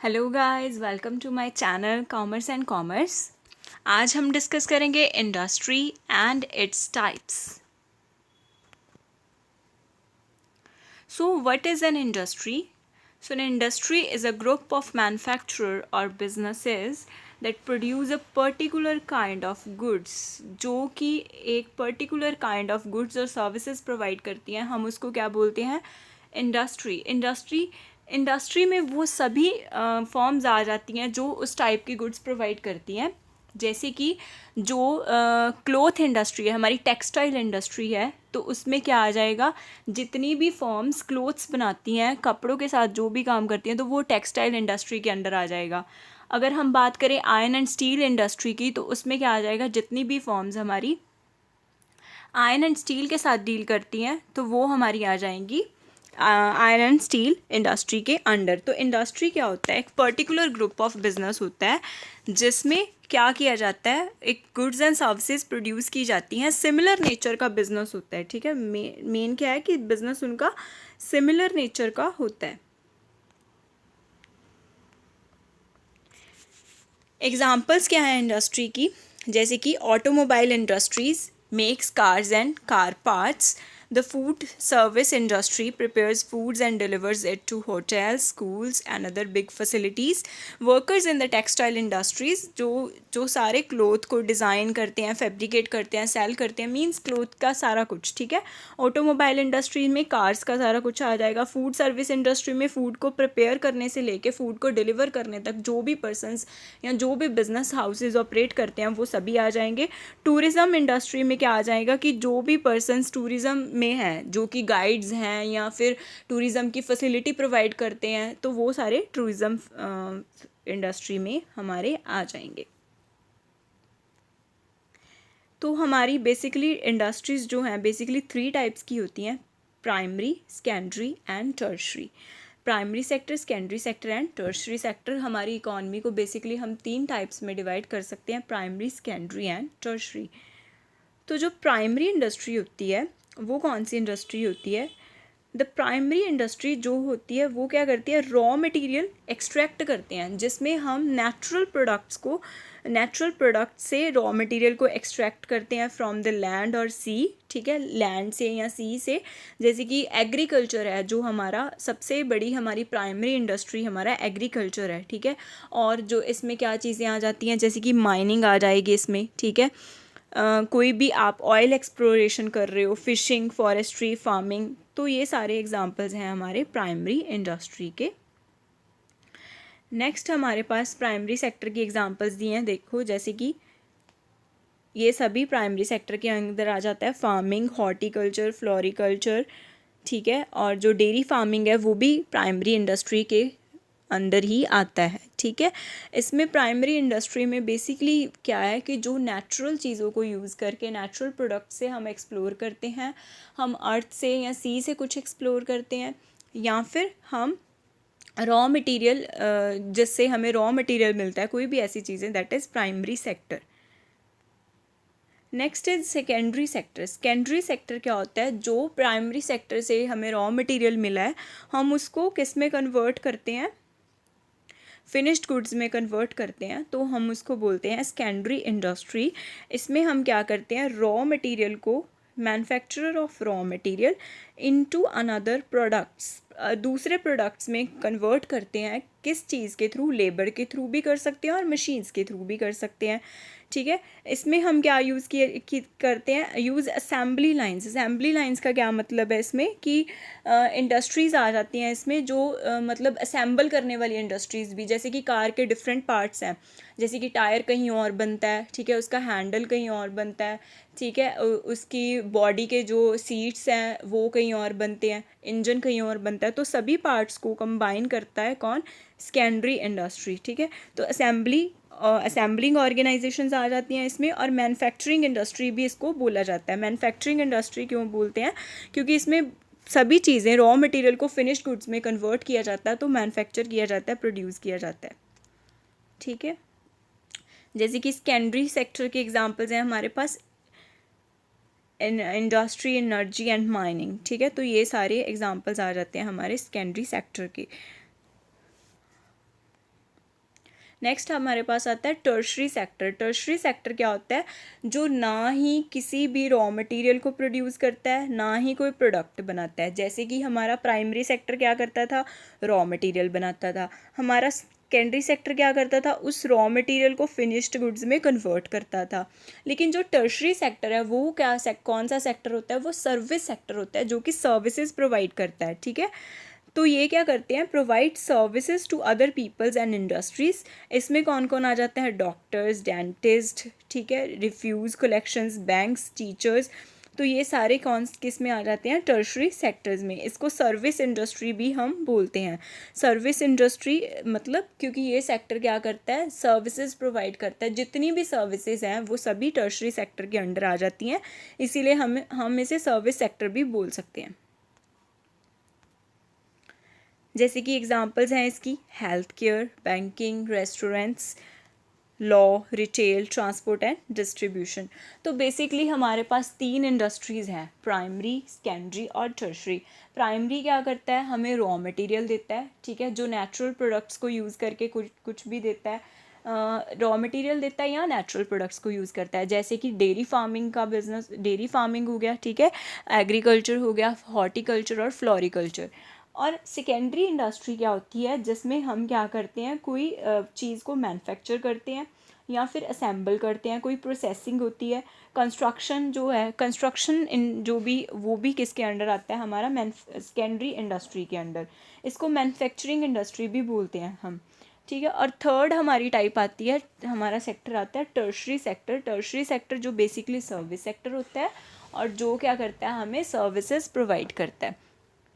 Hello guys, welcome to my channel commerce and commerce. आज हम discuss करेंगे industry and its types. So what is an industry? So an industry is a group of manufacturer और businesses that produce a particular kind of goods, जो कि एक particular kind of goods और services provide करती हैं। हम उसको क्या बोलते हैं? इंडस्ट्री में वो सभी फॉर्म्स आ जाती हैं जो उस टाइप की गुड्स प्रोवाइड करती हैं। जैसे कि जो क्लोथ इंडस्ट्री है, हमारी टेक्सटाइल इंडस्ट्री है, तो उसमें क्या आ जाएगा? जितनी भी फॉर्म्स क्लोथ्स बनाती हैं, कपड़ों के साथ जो भी काम करती हैं, तो वो टेक्सटाइल इंडस्ट्री के अंडर आ जाएगा। अगर हम बात करें आयरन एंड स्टील इंडस्ट्री की, तो उसमें क्या आ जाएगा? जितनी भी फॉर्म्स हमारी आयरन एंड स्टील के साथ डील करती हैं, तो वो हमारी आ जाएंगी आयरन एंड स्टील इंडस्ट्री के अंडर। तो इंडस्ट्री क्या होता है? एक पर्टिकुलर ग्रुप ऑफ बिजनेस होता है जिसमें क्या किया जाता है, एक गुड्स एंड सर्विसेज प्रोड्यूस की जाती हैं। सिमिलर नेचर का बिजनेस होता है, ठीक है। मेन क्या है कि बिजनेस उनका सिमिलर नेचर का होता है। एग्जाम्पल्स क्या है इंडस्ट्री की? जैसे कि automobile industries makes cars and car parts. The food service industry prepares foods and delivers it to hotels, schools and other big facilities. Workers in the textile industries जो सारे क्लोथ को design करते हैं, fabricate करते हैं, cell करते हैं, means cloth का सारा कुछ, ठीक है। ऑटोमोबाइल इंडस्ट्री में कार्स का सारा कुछ आ जाएगा। फूड सर्विस इंडस्ट्री में फूड को प्रिपेयर करने से लेके फूड को डिलीवर करने तक जो भी पर्सनस या जो भी बिजनेस हाउसेज ऑपरेट करते हैं, वो सभी आ जाएंगे। टूरिज़्म इंडस्ट्री में क्या आ जाएगा कि जो भी पर्सनस टूरिज़्म में हैं, जो कि गाइड्स हैं या फिर टूरिज़्म की फैसिलिटी प्रोवाइड करते हैं, तो वो सारे टूरिज़्म इंडस्ट्री में हमारे आ जाएंगे। तो हमारी बेसिकली इंडस्ट्रीज़ जो हैं बेसिकली 3 टाइप्स की होती हैं: primary, secondary and tertiary. Primary sector, secondary sector and tertiary sector. हमारी इकॉनमी को बेसिकली हम 3 टाइप्स में डिवाइड कर सकते हैं: प्राइमरी, सेकेंडरी एंड टर्शरी। तो जो प्राइमरी इंडस्ट्री होती है वो कौन सी इंडस्ट्री होती है? द प्राइमरी इंडस्ट्री जो होती है वो क्या करती है? रॉ मटेरियल एक्सट्रैक्ट करते हैं, जिसमें हम नेचुरल प्रोडक्ट से रॉ मटेरियल को एक्सट्रैक्ट करते हैं फ्रॉम द लैंड और सी, ठीक है, लैंड से या सी से। जैसे कि एग्रीकल्चर है, जो हमारा सबसे बड़ी हमारी प्राइमरी इंडस्ट्री हमारा एग्रीकल्चर है, ठीक है। और जो इसमें क्या चीज़ें आ जाती हैं, जैसे कि माइनिंग आ जाएगी इसमें, ठीक है। कोई भी आप ऑयल एक्सप्लोरेशन कर रहे हो, फिशिंग, फॉरेस्ट्री, फार्मिंग, तो ये सारे एग्जांपल्स हैं हमारे प्राइमरी इंडस्ट्री के। नेक्स्ट हमारे पास प्राइमरी सेक्टर की एग्जांपल्स दिए हैं, देखो। जैसे कि ये सभी प्राइमरी सेक्टर के अंदर आ जाता है। फार्मिंग, हॉर्टिकल्चर, फ्लोरिकल्चर, ठीक है। और जो डेयरी फार्मिंग है वो भी प्राइमरी इंडस्ट्री के अंदर ही आता है, ठीक है। इसमें प्राइमरी इंडस्ट्री में बेसिकली क्या है कि जो नेचुरल चीज़ों को यूज़ करके, नेचुरल प्रोडक्ट से हम एक्सप्लोर करते हैं, हम अर्थ से या सी से कुछ एक्सप्लोर करते हैं, या फिर हम रॉ मटेरियल, जिससे हमें रॉ मटेरियल मिलता है, कोई भी ऐसी चीज़ें, that is primary sector. Next is secondary sector. Secondary sector क्या होता है? जो प्राइमरी सेक्टर से हमें रॉ मटेरियल मिला है, हम उसको किस में कन्वर्ट करते हैं? फिनिश्ड गुड्स में कन्वर्ट करते हैं, तो हम उसको बोलते हैं सेकेंडरी इंडस्ट्री। इसमें हम क्या करते हैं? रॉ मटेरियल को, manufacturer of raw material into another products, दूसरे प्रोडक्ट्स में कन्वर्ट करते हैं। किस चीज़ के थ्रू? लेबर के थ्रू भी कर सकते हैं और मशीन्स के थ्रू भी कर सकते हैं, ठीक है। इसमें हम क्या यूज़ करते हैं? Use assembly lines. Assembly lines का क्या मतलब है इसमें कि इंडस्ट्रीज़ आ जाती हैं इसमें, जो मतलब असेंबल करने वाली इंडस्ट्रीज़ भी। जैसे कि कार के डिफरेंट पार्ट्स हैं, जैसे कि टायर कहीं और बनता है, ठीक है, उसका हैंडल कहीं और बनता है, ठीक है, उसकी बॉडी के जो सीट्स हैं वो कहीं और बनते हैं, इंजन कहीं और बनता है। तो सभी पार्ट्स को कंबाइन करता है कौन? सेकेंडरी इंडस्ट्री, ठीक है। तो असेंबलिंग ऑर्गेनाइजेशंस आ जाती हैं इसमें, और मैन्युफैक्चरिंग इंडस्ट्री भी इसको बोला जाता है। मैन्युफैक्चरिंग इंडस्ट्री क्यों बोलते हैं? क्योंकि इसमें सभी चीज़ें, रॉ मटेरियल को फिनिश्ड गुड्स में कन्वर्ट किया जाता है, तो मैन्युफैक्चर किया जाता है, प्रोड्यूस किया जाता है, ठीक है। जैसे कि सेकेंडरी सेक्टर के एग्जांपल्स हैं हमारे पास इंडस्ट्री, एनर्जी एंड माइनिंग, ठीक है। तो ये सारे एग्जांपल्स आ जाते हैं हमारे सेकेंडरी सेक्टर के। नेक्स्ट हमारे पास आता है टर्शरी सेक्टर। टर्शरी सेक्टर क्या होता है, जो ना ही किसी भी रॉ मटेरियल को प्रोड्यूस करता है, ना ही कोई प्रोडक्ट बनाता है। जैसे कि हमारा प्राइमरी सेक्टर क्या करता था, रॉ मटेरियल बनाता था। हमारा सेकेंडरी सेक्टर क्या करता था, उस रॉ मटेरियल को फिनिश्ड गुड्स में कन्वर्ट करता था। लेकिन जो टर्शरी सेक्टर है वो क्या कौन सा सेक्टर होता है, वो सर्विस सेक्टर होता है, जो कि सर्विसेज प्रोवाइड करता है। ठीक है, तो ये क्या करते हैं, provide services to other peoples and industries. इसमें कौन कौन आ जाते हैं, डॉक्टर्स, डेंटिस्ट, ठीक है, रिफ्यूज़ कलेक्शंस, बैंक्स, टीचर्स। तो ये सारे कौन किस में आ जाते हैं, टर्शरी सेक्टर्स में। इसको सर्विस इंडस्ट्री भी हम बोलते हैं। सर्विस इंडस्ट्री मतलब क्योंकि ये सेक्टर क्या करता है, सर्विसेज प्रोवाइड करता है। जितनी भी सर्विसेज हैं वो सभी टर्शरी सेक्टर के अंडर आ जाती हैं, इसीलिए हम इसे सर्विस सेक्टर भी बोल सकते हैं। जैसे कि एग्जांपल्स हैं इसकी, health care, banking, restaurants, law, retail, transport and distribution. तो बेसिकली हमारे पास 3 इंडस्ट्रीज़ हैं, प्राइमरी, सेकेंडरी और टर्शरी। प्राइमरी क्या करता है, हमें रॉ मटेरियल देता है, ठीक है, जो नेचुरल प्रोडक्ट्स को यूज़ करके कुछ भी देता है, रॉ मटेरियल देता है या नेचुरल प्रोडक्ट्स को यूज़ करता है। जैसे कि डेयरी फार्मिंग का बिजनेस, डेयरी फार्मिंग हो गया, ठीक है, एग्रीकल्चर हो गया, हॉर्टिकल्चर और फ्लोरिकल्चर। और सेकेंडरी इंडस्ट्री क्या होती है, जिसमें हम क्या करते हैं, कोई चीज़ को मैन्युफैक्चर करते हैं या फिर असेंबल करते हैं, कोई प्रोसेसिंग होती है। कंस्ट्रक्शन जो है, कंस्ट्रक्शन इन जो भी वो भी किसके अंडर आता है, हमारा सेकेंडरी इंडस्ट्री के अंडर। इसको मैन्युफैक्चरिंग इंडस्ट्री भी बोलते हैं हम, ठीक है। और थर्ड हमारी टाइप आती है, हमारा सेक्टर आता है टर्शरी सेक्टर। टर्शरी सेक्टर जो बेसिकली सर्विस सेक्टर होता है और जो क्या करता है, हमें सर्विसेज प्रोवाइड करता है,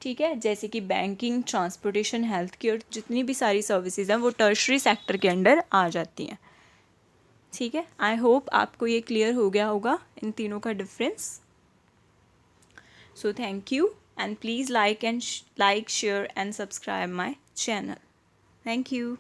ठीक है। जैसे कि बैंकिंग, ट्रांसपोर्टेशन, हेल्थ केयर, जितनी भी सारी सर्विसेज हैं वो टर्शरी सेक्टर के अंडर आ जाती हैं, ठीक है। आई होप आपको ये क्लियर हो गया होगा इन तीनों का difference. So thank you and please like, share and subscribe my channel. Thank you.